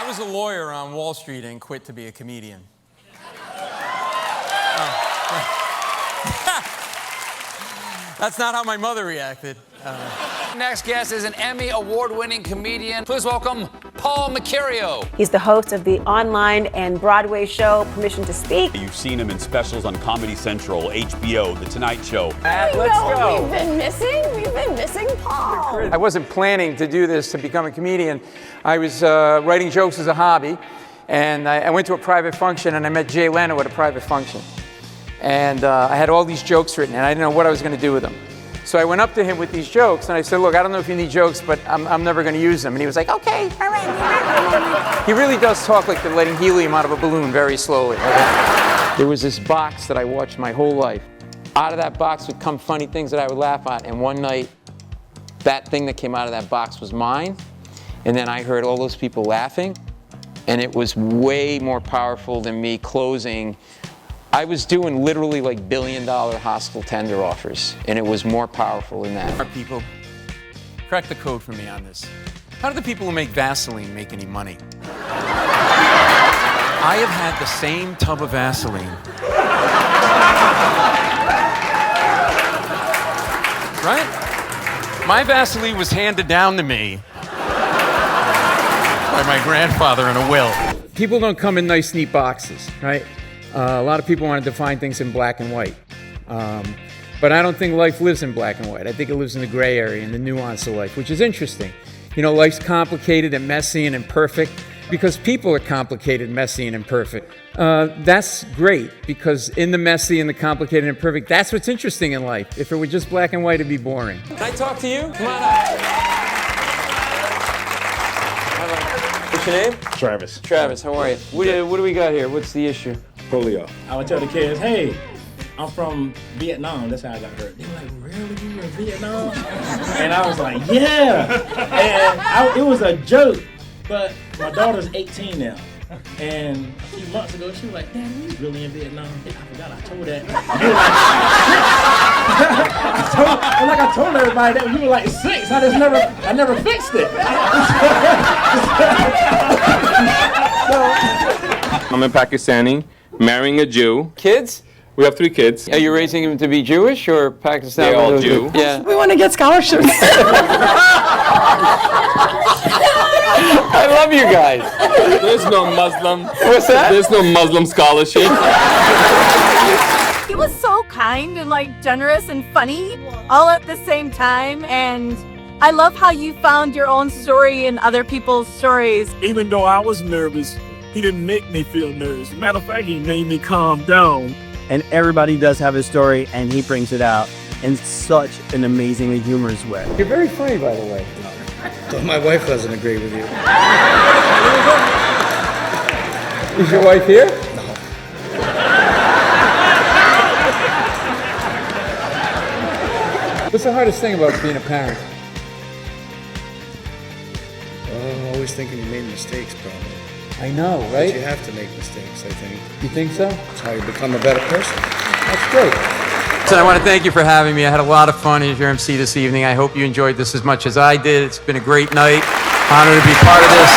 was a lawyer on Wall Street and quit to be a comedian. That's not how my mother reacted. Next guest is an Emmy Award-winning comedian. Please welcome Paul Mecurio. He's the host of the online and Broadway show Permission to Speak. You've seen him in specials on Comedy Central, HBO, The Tonight Show. Let's go. We've been missing Paul. I wasn't planning to do this to become a comedian. I was writing jokes as a hobby, and I went to a private function, and I met Jay Leno at a private function. And I had all these jokes written, and I didn't know what I was going to do with them. So I went up to him with these jokes, and I said, look, I don't know if you need jokes, but I'm never going to use them. And he was like, okay, all right. He really does talk like they're letting helium out of a balloon very slowly. Okay? There was this box that I watched my whole life. Out of that box would come funny things that I would laugh at, and one night, that thing that came out of that box was mine, and then I heard all those people laughing, and it was way more powerful than me closing. I was doing literally like billion-dollar hostile tender offers, and it was more powerful than that. People, crack the code for me on this. How do the people who make Vaseline make any money? I have had the same tub of Vaseline. Right? My Vaseline was handed down to me by my grandfather in a will. People don't come in nice, neat boxes, right? A lot of people want to define things in black and white. But I don't think life lives in black and white. I think it lives in the gray area and the nuance of life, which is interesting. You know, life's complicated and messy and imperfect because people are complicated, messy, and imperfect. That's great because in the messy and the complicated and imperfect, that's what's interesting in life. If it were just black and white, it'd be boring. Can I talk to you? Come on up. What's your name? Travis. Travis, how are you? What do we got here? What's the issue? Polio. I would tell the kids, hey, I'm from Vietnam. That's how I got hurt. They were like, really? You were in Vietnam? And I was like, yeah. And it was a joke, but my daughter's 18 now. And a few months ago, she was like, Dad, we really in Vietnam? I forgot I told that. I told everybody that when you were like 6, I never fixed it. I'm a Pakistani, marrying a Jew. Kids? We have 3 kids. Are you raising them to be Jewish or Pakistani? They're all Jew. Yeah. We want to get scholarships. I love you guys. There's no Muslim. What's that? There's no Muslim scholarship. He was so kind and like generous and funny all at the same time, and I love how you found your own story in other people's stories. Even though I was nervous, he didn't make me feel nervous. Matter of fact, he made me calm down. And everybody does have a story, and he brings it out in such an amazingly humorous way. You're very funny, by the way. But my wife doesn't agree with you. Is your wife here? No. What's the hardest thing about being a parent? I'm always thinking you made mistakes, probably. I know, But right? you have to make mistakes, I think. You think so? That's how you become a better person. That's great. So I want to thank you for having me. I had a lot of fun as your MC this evening. I hope you enjoyed this as much as I did. It's been a great night. Honored to be part of this.